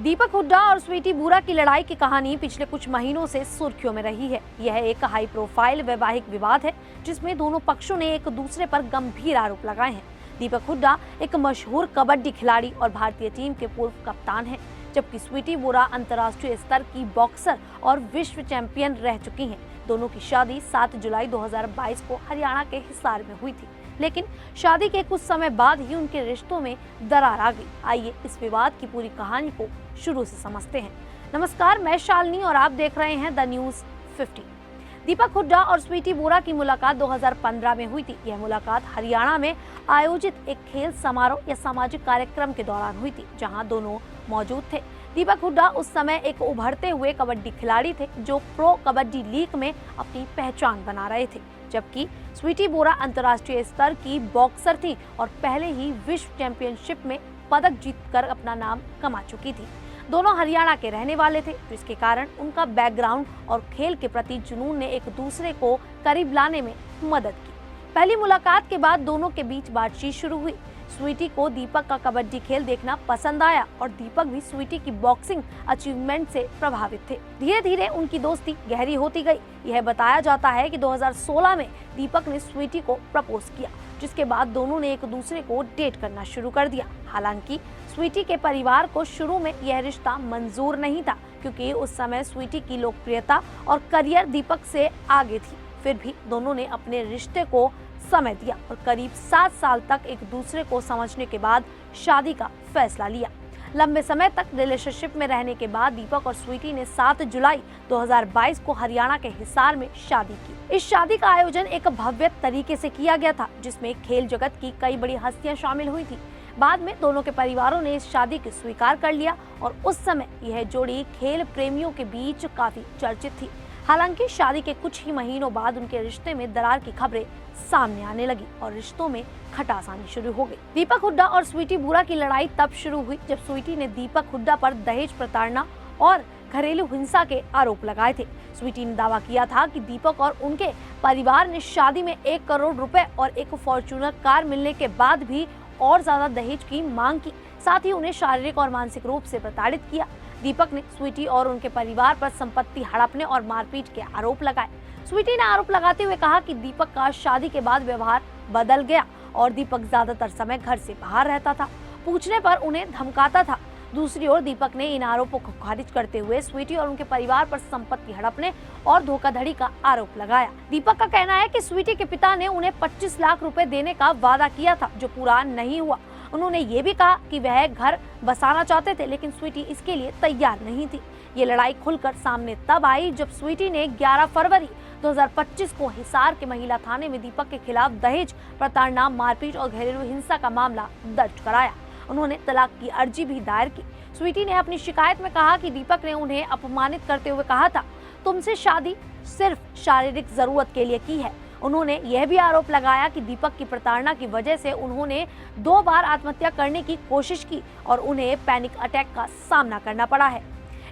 दीपक हुड्डा और स्वीटी बुरा की लड़ाई की कहानी पिछले कुछ महीनों से सुर्खियों में रही है। यह एक हाई प्रोफाइल वैवाहिक विवाद है जिसमें दोनों पक्षों ने एक दूसरे पर गंभीर आरोप लगाए हैं। दीपक हुड्डा एक मशहूर कबड्डी खिलाड़ी और भारतीय टीम के पूर्व कप्तान हैं, जबकि स्वीटी बुरा अंतर्राष्ट्रीय स्तर की बॉक्सर और विश्व चैंपियन रह चुकी हैं। दोनों की शादी 7 जुलाई 2022 को हरियाणा के हिसार में हुई थी, लेकिन शादी के कुछ समय बाद ही उनके रिश्तों में दरार आ गई। आइए इस विवाद की पूरी कहानी को शुरू से समझते हैं। नमस्कार, मैं शालिनी और आप देख रहे हैं द न्यूज़ 50। दीपक हुड्डा और स्वीटी बुरा की मुलाकात 2015 में हुई थी। यह मुलाकात हरियाणा में आयोजित एक खेल समारोह या सामाजिक कार्यक्रम के दौरान हुई थी, जहां दोनों मौजूद थे। दीपक हुड्डा उस समय एक उभरते हुए कबड्डी खिलाड़ी थे जो प्रो कबड्डी लीग में अपनी पहचान बना रहे थे, जबकि स्वीटी बुरा अंतर्राष्ट्रीय स्तर की बॉक्सर थी और पहले ही विश्व चैंपियनशिप में पदक जीतकर अपना नाम कमा चुकी थी। दोनों हरियाणा के रहने वाले थे, जिसके कारण उनका बैकग्राउंड और खेल के प्रति जुनून ने एक दूसरे को करीब लाने में मदद की। पहली मुलाकात के बाद दोनों के बीच बातचीत शुरू हुई। स्वीटी को दीपक का कबड्डी खेल देखना पसंद आया और दीपक भी स्वीटी की बॉक्सिंग अचीवमेंट से प्रभावित थे। धीरे धीरे उनकी दोस्ती गहरी होती गई। यह बताया जाता है कि 2016 में दीपक ने स्वीटी को प्रपोज किया, जिसके बाद दोनों ने एक दूसरे को डेट करना शुरू कर दिया। हालांकि स्वीटी के परिवार को शुरू में यह रिश्ता मंजूर नहीं था, क्योंकि उस समय स्वीटी की लोकप्रियता और करियर दीपक से आगे थी। फिर भी दोनों ने अपने रिश्ते को समय दिया और करीब 7 साल तक एक दूसरे को समझने के बाद शादी का फैसला लिया। लंबे समय तक रिलेशनशिप में रहने के बाद दीपक और स्वीटी ने 7 जुलाई 2022 को हरियाणा के हिसार में शादी की। इस शादी का आयोजन एक भव्य तरीके से किया गया था, जिसमें खेल जगत की कई बड़ी हस्तियां शामिल हुई थी। बाद में दोनों के परिवारों ने इस शादी को स्वीकार कर लिया और उस समय यह जोड़ी खेल प्रेमियों के बीच काफी चर्चित थी। हालांकि शादी के कुछ ही महीनों बाद उनके रिश्ते में दरार की खबरें सामने आने लगी और रिश्तों में खटास आनी शुरू हो गई। दीपक हुड्डा और स्वीटी बुरा की लड़ाई तब शुरू हुई जब स्वीटी ने दीपक हुड्डा पर दहेज प्रताड़ना और घरेलू हिंसा के आरोप लगाए थे। स्वीटी ने दावा किया था कि दीपक और उनके परिवार ने शादी में 1 करोड़ रुपए और एक फॉर्च्यूनर कार मिलने के बाद भी और ज्यादा दहेज की मांग की, साथ ही उन्हें शारीरिक और मानसिक रूप से प्रताड़ित किया। दीपक ने स्वीटी और उनके परिवार पर संपत्ति हड़पने और मारपीट के आरोप लगाए। स्वीटी ने आरोप लगाते हुए कहा कि दीपक का शादी के बाद व्यवहार बदल गया और दीपक ज्यादातर समय घर से बाहर रहता था, पूछने पर उन्हें धमकाता था। दूसरी ओर दीपक ने इन आरोपों को खारिज करते हुए स्वीटी और उनके परिवार पर संपत्ति हड़पने और धोखाधड़ी का आरोप लगाया। दीपक का कहना है कि स्वीटी के पिता ने उन्हें 25 लाख रुपए देने का वादा किया था, जो पूरा नहीं हुआ। उन्होंने ये भी कहा कि वह घर बसाना चाहते थे, लेकिन स्वीटी इसके लिए तैयार नहीं थी। ये लड़ाई खुलकर सामने तब आई जब स्वीटी ने 11 फरवरी 2025 को हिसार के महिला थाने में दीपक के खिलाफ दहेज प्रताड़ना, मारपीट और घरेलू हिंसा का मामला दर्ज कराया। उन्होंने तलाक की अर्जी भी दायर की। स्वीटी ने अपनी शिकायत में कहा कि दीपक ने उन्हें अपमानित करते हुए कहा था, तुमसे शादी सिर्फ शारीरिक जरूरत के लिए की है। उन्होंने यह भी आरोप लगाया कि दीपक की प्रताड़ना की वजह से उन्होंने 2 बार आत्महत्या करने की कोशिश की और उन्हें पैनिक अटैक का सामना करना पड़ा है।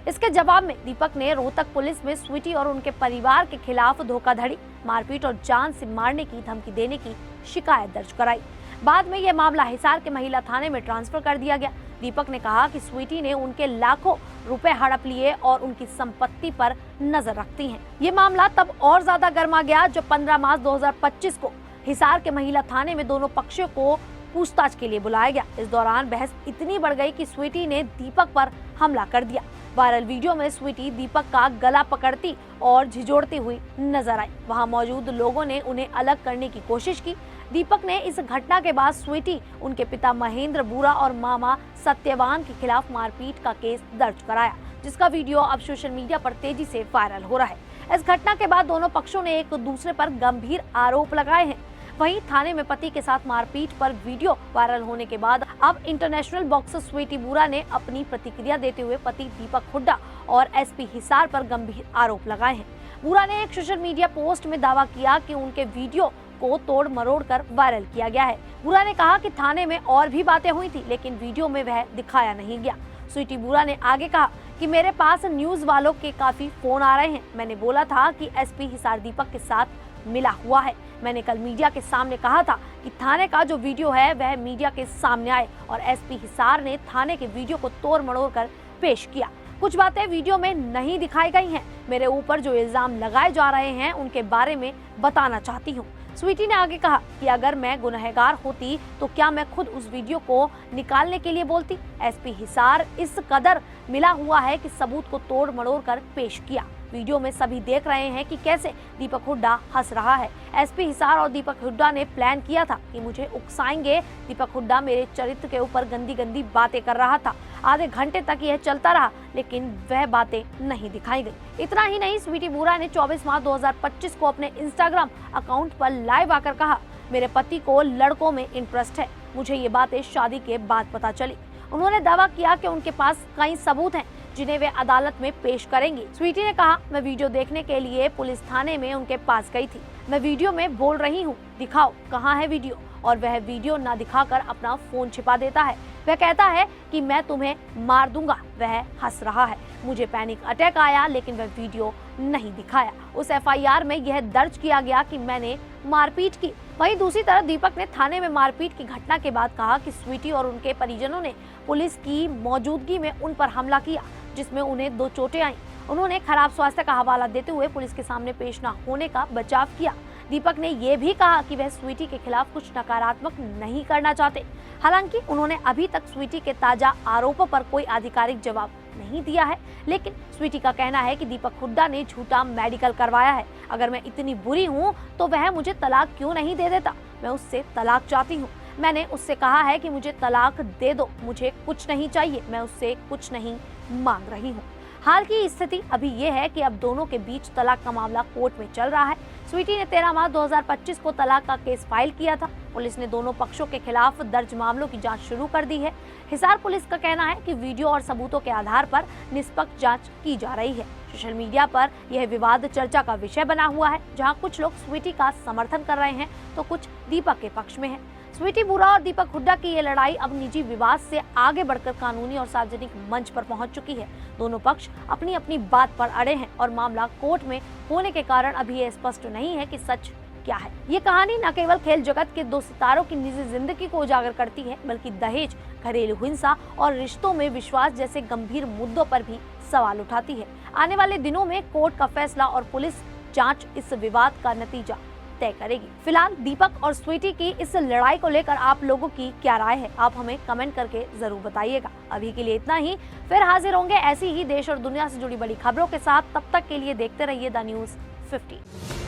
इसके जवाब में दीपक ने रोहतक पुलिस में स्वीटी और उनके परिवार के खिलाफ धोखाधड़ी, मारपीट और जान से मारने की धमकी देने की शिकायत दर्ज कराई। बाद में यह मामला हिसार के महिला थाने में ट्रांसफर कर दिया गया। दीपक ने कहा कि स्वीटी ने उनके लाखों रुपए हड़प लिए और उनकी संपत्ति पर नजर रखती हैं। ये मामला तब और ज्यादा गर्मा गया जब 15 मार्च 2025 को हिसार के महिला थाने में दोनों पक्षों को पूछताछ के लिए बुलाया गया। इस दौरान बहस इतनी बढ़ गई कि स्वीटी ने दीपक पर हमला कर दिया। वायरल वीडियो में स्वीटी दीपक का गला पकड़ती और झिझोड़ती हुई नजर आई। वहां मौजूद लोगों ने उन्हें अलग करने की कोशिश की। दीपक ने इस घटना के बाद स्वीटी, उनके पिता महेंद्र बुरा और मामा सत्यवान के खिलाफ मारपीट का केस दर्ज कराया, जिसका वीडियो अब सोशल मीडिया पर तेजी से वायरल हो रहा है। इस घटना के बाद दोनों पक्षों ने एक दूसरे पर गंभीर आरोप लगाए हैं। वहीं थाने में पति के साथ मारपीट पर वीडियो वायरल होने के बाद अब इंटरनेशनल बॉक्सर स्वीटी बुरा ने अपनी प्रतिक्रिया देते हुए पति दीपक हुड्डा और एसपी हिसार पर गंभीर आरोप लगाए हैं। बुरा ने एक सोशल मीडिया पोस्ट में दावा किया कि उनके वीडियो को तोड़ मरोड़ कर वायरल किया गया है। बुरा ने कहा कि थाने में और भी बातें हुई थी, लेकिन वीडियो में वह दिखाया नहीं गया। स्वीटी बुरा ने आगे कहा कि मेरे पास न्यूज वालों के काफी फोन आ रहे हैं। मैंने बोला था कि एसपी हिसार दीपक के साथ मिला हुआ है। मैंने कल मीडिया के सामने कहा था कि थाने का जो वीडियो है वह मीडिया के सामने आए और एसपी हिसार ने थाने के वीडियो को तोड़ मड़ोड़ कर पेश किया। कुछ बातें वीडियो में नहीं दिखाई गई हैं। मेरे ऊपर जो इल्जाम लगाए जा रहे हैं उनके बारे में बताना चाहती हूँ। स्वीटी ने आगे कहा कि अगर मैं गुनहगार होती तो क्या मैं खुद उस वीडियो को निकालने के लिए बोलती। एसपी हिसार इस कदर मिला हुआ है कि सबूत को तोड़ मरोड़ कर पेश किया। वीडियो में सभी देख रहे हैं कि कैसे दीपक हुड्डा हंस रहा है। एसपी हिसार और दीपक हुड्डा ने प्लान किया था कि मुझे उकसाएंगे। दीपक हुड्डा मेरे चरित्र के ऊपर गंदी गंदी बातें कर रहा था। आधे घंटे तक यह चलता रहा, लेकिन वह बातें नहीं दिखाई गई। इतना ही नहीं, स्वीटी बुरा ने 24 मार्च 2025 को अपने इंस्टाग्राम अकाउंट पर लाइव आकर कहा, मेरे पति को लड़कों में इंटरेस्ट है। मुझे ये बातें शादी के बाद पता चली। उन्होंने दावा किया कि उनके पास कई सबूत हैं जिन्हें वे अदालत में पेश करेंगी। स्वीटी ने कहा, मैं वीडियो देखने के लिए पुलिस थाने में उनके पास गई थी। मैं वीडियो में बोल रही हूँ, दिखाओ कहाँ है वीडियो, और वह वीडियो न दिखाकर अपना फोन छिपा देता है। वह कहता है कि मैं तुम्हें मार दूंगा। वह हंस रहा है। मुझे पैनिक अटैक आया, लेकिन वह वीडियो नहीं दिखाया। उस एफआईआर में यह दर्ज किया गया कि मैंने मारपीट की। वहीं दूसरी तरफ दीपक ने थाने में मारपीट की घटना के बाद कहा कि स्वीटी और उनके परिजनों ने पुलिस की मौजूदगी में उन पर हमला किया, जिसमें उन्हें 2 चोटें आईं। उन्होंने खराब स्वास्थ्य का हवाला देते हुए पुलिस के सामने पेश न होने का बचाव किया। दीपक ने यह भी कहा कि वह स्वीटी के खिलाफ कुछ नकारात्मक नहीं करना चाहते। हालांकि उन्होंने अभी तक स्वीटी के ताजा आरोपों पर कोई आधिकारिक जवाब नहीं दिया है, लेकिन स्वीटी का कहना है कि दीपक हुड्डा ने झूठा मेडिकल करवाया है। अगर मैं इतनी बुरी हूँ तो वह मुझे तलाक क्यों नहीं दे देता? मैं उससे तलाक चाहती हूँ। मैंने उससे कहा है कि मुझे तलाक दे दो, मुझे कुछ नहीं चाहिए, मैं उससे कुछ नहीं मांग रही हूँ। हाल की स्थिति अभी ये है कि अब दोनों के बीच तलाक का मामला कोर्ट में चल रहा है। स्वीटी ने 13 मार्च 2025 को तलाक का केस फाइल किया था। पुलिस ने दोनों पक्षों के खिलाफ दर्ज मामलों की जांच शुरू कर दी है। हिसार पुलिस का कहना है कि वीडियो और सबूतों के आधार पर निष्पक्ष जांच की जा रही है। सोशल मीडिया पर यह विवाद चर्चा का विषय बना हुआ है, जहां कुछ लोग स्वीटी का समर्थन कर रहे हैं तो कुछ दीपक के पक्ष में है। स्वीटी बुरा और दीपक हुड्डा की ये लड़ाई अब निजी विवाद से आगे बढ़कर कानूनी और सार्वजनिक मंच पर पहुंच चुकी है। दोनों पक्ष अपनी अपनी बात पर अड़े हैं और मामला कोर्ट में होने के कारण अभी ये स्पष्ट नहीं है कि सच क्या है। ये कहानी न केवल खेल जगत के 2 सितारों की निजी जिंदगी को उजागर करती है, बल्कि दहेज, घरेलू हिंसा और रिश्तों में विश्वास जैसे गंभीर मुद्दों पर भी सवाल उठाती है। आने वाले दिनों में कोर्ट का फैसला और पुलिस जांच इस विवाद का नतीजा तय करेगी। फिलहाल दीपक और स्वीटी की इस लड़ाई को लेकर आप लोगों की क्या राय है? आप हमें कमेंट करके जरूर बताइएगा। अभी के लिए इतना ही, फिर हाजिर होंगे ऐसी ही देश और दुनिया से जुड़ी बड़ी खबरों के साथ। तब तक के लिए देखते रहिए द न्यूज़ 50।